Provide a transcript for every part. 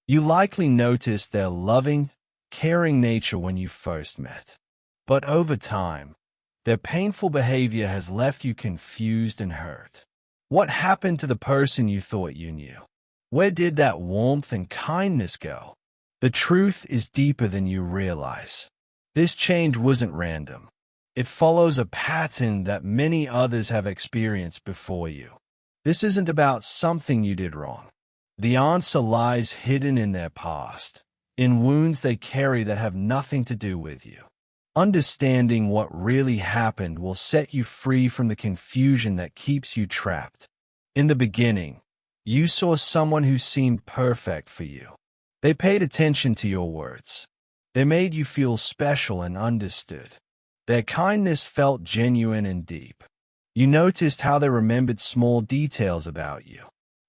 You likely noticed their loving, caring nature when you first met. But over time, their painful behavior has left you confused and hurt. What happened to the person you thought you knew? Where did that warmth and kindness go? The truth is deeper than you realize. This change wasn't random. It follows a pattern that many others have experienced before you. This isn't about something you did wrong. The answer lies hidden in their past, in wounds they carry that have nothing to do with you. Understanding what really happened will set you free from the confusion that keeps you trapped. In the beginning, you saw someone who seemed perfect for you. They paid attention to your words. They made you feel special and understood. Their kindness felt genuine and deep. You noticed how they remembered small details about you,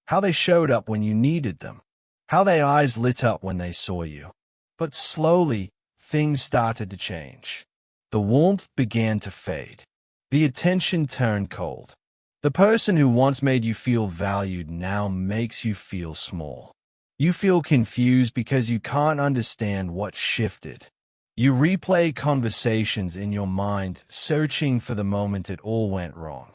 how they showed up when you needed them, how their eyes lit up when they saw you. But slowly, things started to change. The warmth began to fade. The attention turned cold. The person who once made you feel valued now makes you feel small. You feel confused because you can't understand what shifted. You replay conversations in your mind, searching for the moment it all went wrong.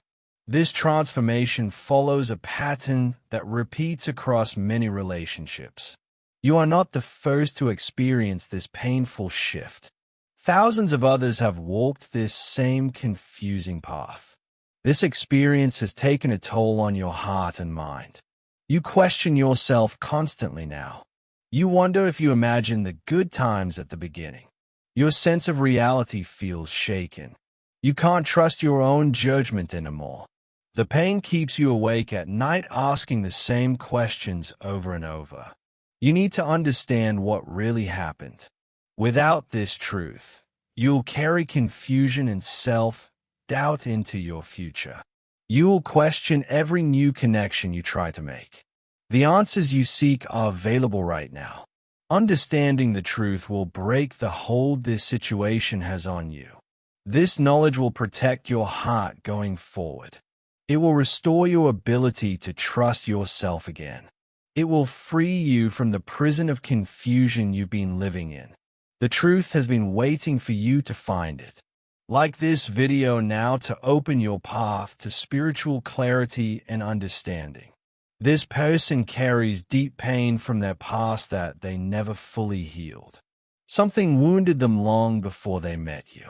This transformation follows a pattern that repeats across many relationships. You are not the first to experience this painful shift. Thousands of others have walked this same confusing path. This experience has taken a toll on your heart and mind. You question yourself constantly now. You wonder if you imagined the good times at the beginning. Your sense of reality feels shaken. You can't trust your own judgment anymore. The pain keeps you awake at night asking the same questions over and over. You need to understand what really happened. Without this truth, you'll carry confusion and self-doubt into your future. You will question every new connection you try to make. The answers you seek are available right now. Understanding the truth will break the hold this situation has on you. This knowledge will protect your heart going forward. It will restore your ability to trust yourself again. It will free you from the prison of confusion you've been living in. The truth has been waiting for you to find it. Like this video now to open your path to spiritual clarity and understanding. This person carries deep pain from their past that they never fully healed. Something wounded them long before they met you.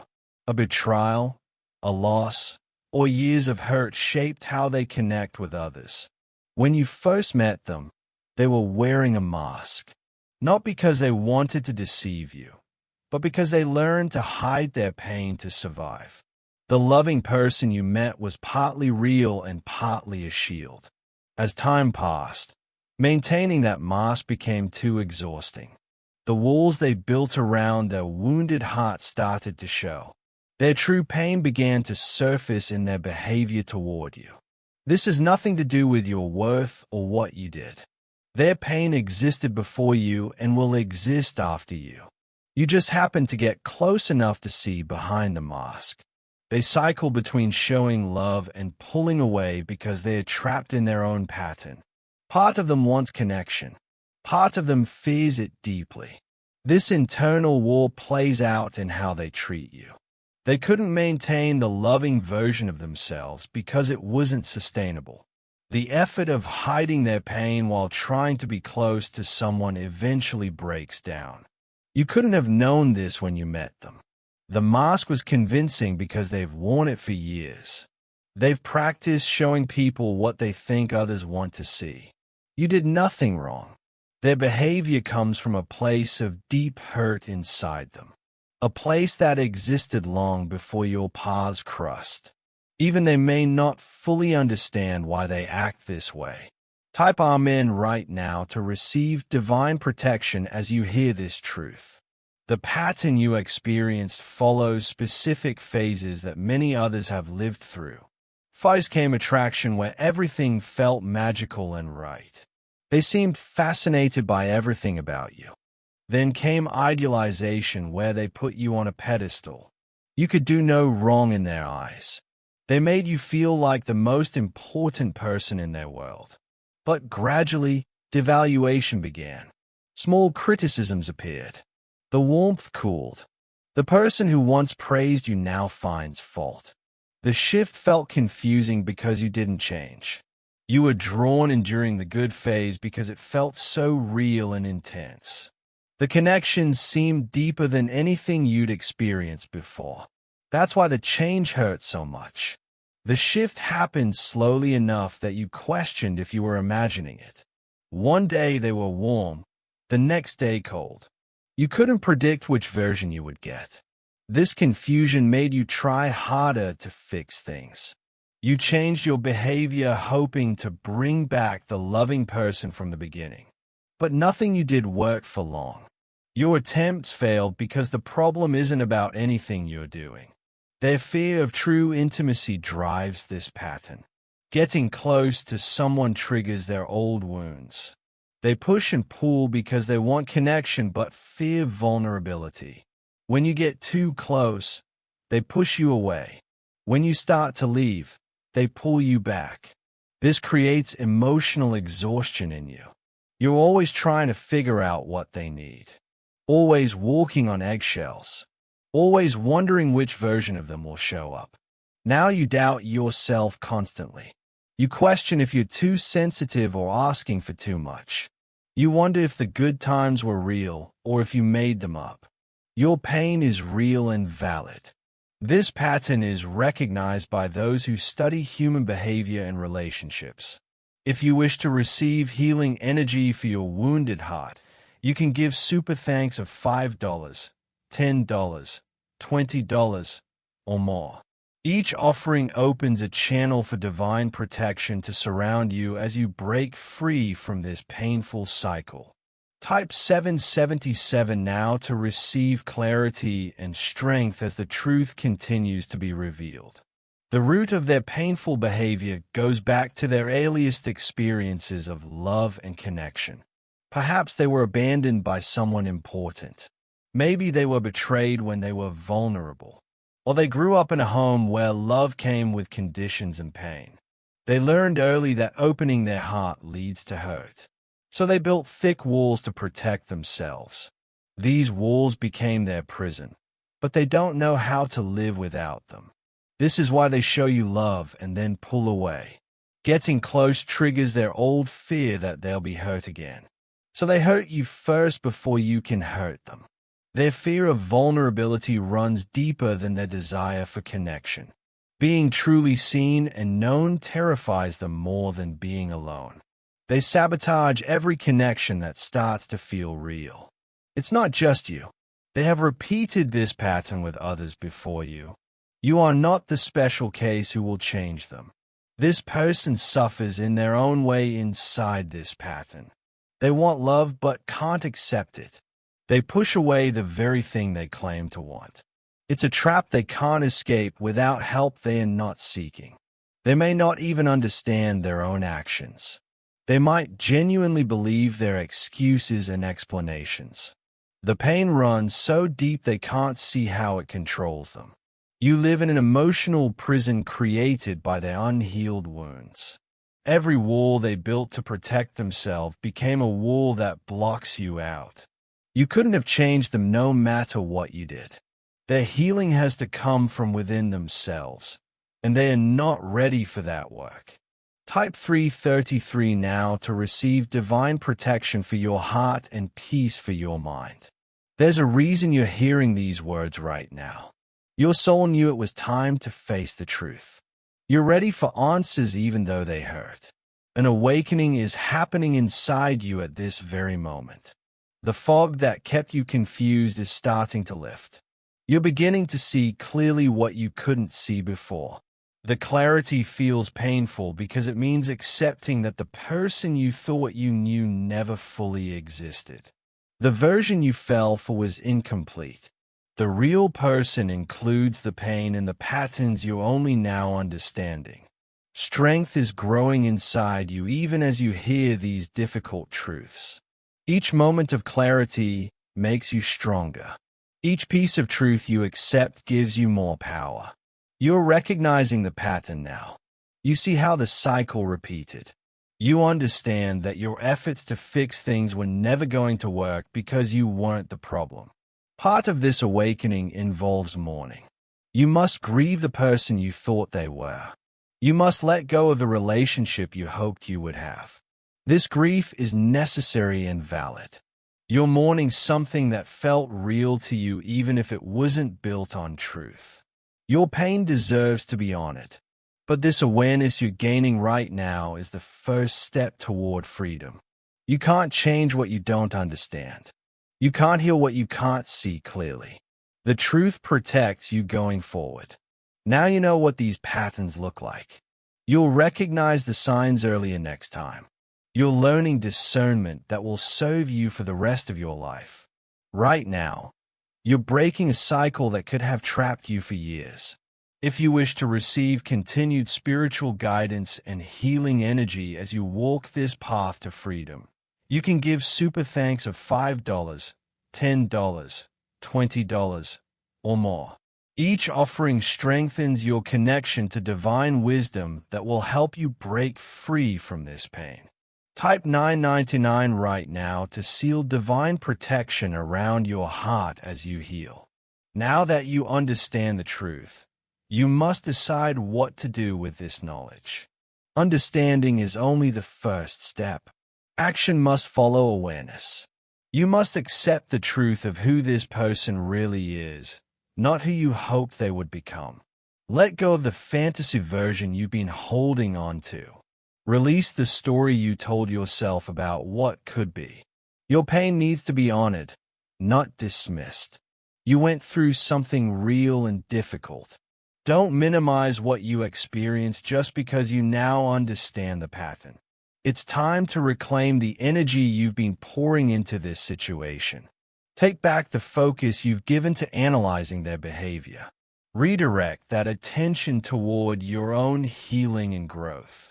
A betrayal, a loss, or years of hurt shaped how they connect with others. When you first met them, they were wearing a mask, not because they wanted to deceive you, but because they learned to hide their pain to survive. The loving person you met was partly real and partly a shield. As time passed, maintaining that mask became too exhausting. The walls they built around their wounded heart started to show. Their true pain began to surface in their behavior toward you. This has nothing to do with your worth or what you did. Their pain existed before you and will exist after you. You just happen to get close enough to see behind the mask. They cycle between showing love and pulling away because they are trapped in their own pattern. Part of them wants connection. Part of them fears it deeply. This internal war plays out in how they treat you. They couldn't maintain the loving version of themselves because it wasn't sustainable. The effort of hiding their pain while trying to be close to someone eventually breaks down. You couldn't have known this when you met them. The mask was convincing because they've worn it for years. They've practiced showing people what they think others want to see. You did nothing wrong. Their behavior comes from a place of deep hurt inside them. A place that existed long before your paths crossed. Even they may not fully understand why they act this way. Type Amen right now to receive divine protection as you hear this truth. The pattern you experienced follows specific phases that many others have lived through. First came attraction where everything felt magical and right. They seemed fascinated by everything about you. Then came idealization where they put you on a pedestal. You could do no wrong in their eyes. They made you feel like the most important person in their world. But gradually, devaluation began. Small criticisms appeared. The warmth cooled. The person who once praised you now finds fault. The shift felt confusing because you didn't change. You were drawn in during the good phase because it felt so real and intense. The connection seemed deeper than anything you'd experienced before. That's why the change hurt so much. The shift happened slowly enough that you questioned if you were imagining it. One day they were warm, the next day cold. You couldn't predict which version you would get. This confusion made you try harder to fix things. You changed your behavior hoping to bring back the loving person from the beginning. But nothing you did worked for long. Your attempts failed because the problem isn't about anything you're doing. Their fear of true intimacy drives this pattern. Getting close to someone triggers their old wounds. They push and pull because they want connection but fear vulnerability. When you get too close, they push you away. When you start to leave, they pull you back. This creates emotional exhaustion in you. You're always trying to figure out what they need. Always walking on eggshells. Always wondering which version of them will show up. Now you doubt yourself constantly. You question if you're too sensitive or asking for too much. You wonder if the good times were real or if you made them up. Your pain is real and valid. This pattern is recognized by those who study human behavior and relationships. If you wish to receive healing energy for your wounded heart, you can give super thanks of $5, $10, $20, or more. Each offering opens a channel for divine protection to surround you as you break free from this painful cycle. Type 777 now to receive clarity and strength as the truth continues to be revealed. The root of their painful behavior goes back to their earliest experiences of love and connection. Perhaps they were abandoned by someone important. Maybe they were betrayed when they were vulnerable. Or they grew up in a home where love came with conditions and pain. They learned early that opening their heart leads to hurt. So they built thick walls to protect themselves. These walls became their prison, but they don't know how to live without them. This is why they show you love and then pull away. Getting close triggers their old fear that they'll be hurt again. So they hurt you first before you can hurt them. Their fear of vulnerability runs deeper than their desire for connection. Being truly seen and known terrifies them more than being alone. They sabotage every connection that starts to feel real. It's not just you. They have repeated this pattern with others before you. You are not the special case who will change them. This person suffers in their own way inside this pattern. They want love but can't accept it. They push away the very thing they claim to want. It's a trap they can't escape without help they are not seeking. They may not even understand their own actions. They might genuinely believe their excuses and explanations. The pain runs so deep they can't see how it controls them. You live in an emotional prison created by their unhealed wounds. Every wall they built to protect themselves became a wall that blocks you out. You couldn't have changed them no matter what you did. Their healing has to come from within themselves, and they are not ready for that work. Type 333 now to receive divine protection for your heart and peace for your mind. There's a reason you're hearing these words right now. Your soul knew it was time to face the truth. You're ready for answers even though they hurt. An awakening is happening inside you at this very moment. The fog that kept you confused is starting to lift. You're beginning to see clearly what you couldn't see before. The clarity feels painful because it means accepting that the person you thought you knew never fully existed. The version you fell for was incomplete. The real person includes the pain and the patterns you're only now understanding. Strength is growing inside you even as you hear these difficult truths. Each moment of clarity makes you stronger. Each piece of truth you accept gives you more power. You're recognizing the pattern now. You see how the cycle repeated. You understand that your efforts to fix things were never going to work because you weren't the problem. Part of this awakening involves mourning. You must grieve the person you thought they were. You must let go of the relationship you hoped you would have. This grief is necessary and valid. You're mourning something that felt real to you even if it wasn't built on truth. Your pain deserves to be honored. But this awareness you're gaining right now is the first step toward freedom. You can't change what you don't understand. You can't heal what you can't see clearly. The truth protects you going forward. Now you know what these patterns look like. You'll recognize the signs earlier next time. You're learning discernment that will serve you for the rest of your life. Right now, you're breaking a cycle that could have trapped you for years. If you wish to receive continued spiritual guidance and healing energy as you walk this path to freedom, you can give super thanks of $5, $10, $20, or more. Each offering strengthens your connection to divine wisdom that will help you break free from this pain. Type $9.99 right now to seal divine protection around your heart as you heal. Now that you understand the truth, you must decide what to do with this knowledge. Understanding is only the first step. Action must follow awareness. You must accept the truth of who this person really is, not who you hoped they would become. Let go of the fantasy version you've been holding on to. Release the story you told yourself about what could be. Your pain needs to be honored, not dismissed. You went through something real and difficult. Don't minimize what you experienced just because you now understand the pattern. It's time to reclaim the energy you've been pouring into this situation. Take back the focus you've given to analyzing their behavior. Redirect that attention toward your own healing and growth.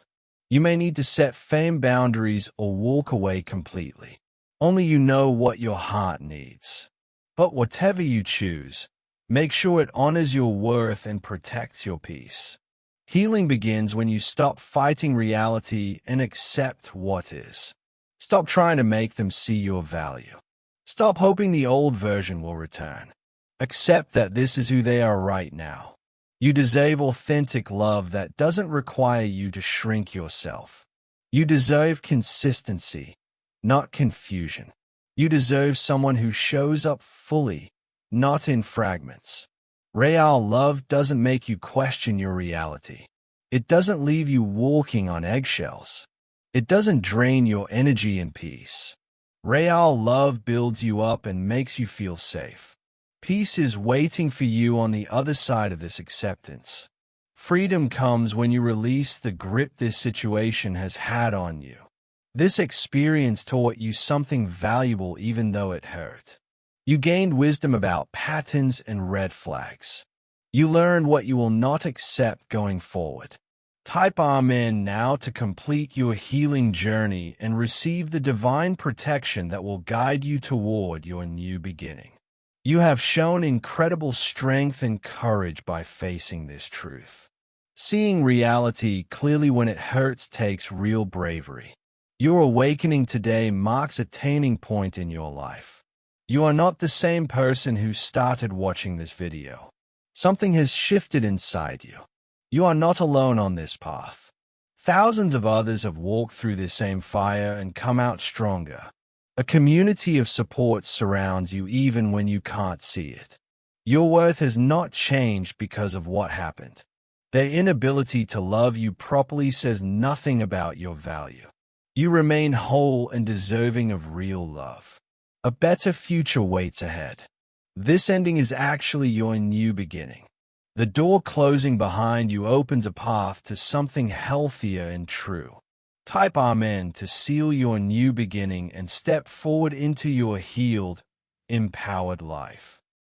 You may need to set firm boundaries or walk away completely. Only you know what your heart needs. But whatever you choose, make sure it honors your worth and protects your peace. Healing begins when you stop fighting reality and accept what is. Stop trying to make them see your value. Stop hoping the old version will return. Accept that this is who they are right now. You deserve authentic love that doesn't require you to shrink yourself. You deserve consistency, not confusion. You deserve someone who shows up fully, not in fragments. Real love doesn't make you question your reality. It doesn't leave you walking on eggshells. It doesn't drain your energy and peace. Real love builds you up and makes you feel safe. Peace is waiting for you on the other side of this acceptance. Freedom comes when you release the grip this situation has had on you. This experience taught you something valuable even though it hurt. You gained wisdom about patterns and red flags. You learned what you will not accept going forward. Type Amen now to complete your healing journey and receive the divine protection that will guide you toward your new beginning. You have shown incredible strength and courage by facing this truth. Seeing reality clearly when it hurts takes real bravery. Your awakening today marks a turning point in your life. You are not the same person who started watching this video. Something has shifted inside you. You are not alone on this path. Thousands of others have walked through the same fire and come out stronger. A community of support surrounds you even when you can't see it. Your worth has not changed because of what happened. Their inability to love you properly says nothing about your value. You remain whole and deserving of real love. A better future waits ahead. This ending is actually your new beginning. The door closing behind you opens a path to something healthier and true. Type Amen to seal your new beginning and step forward into your healed, empowered life.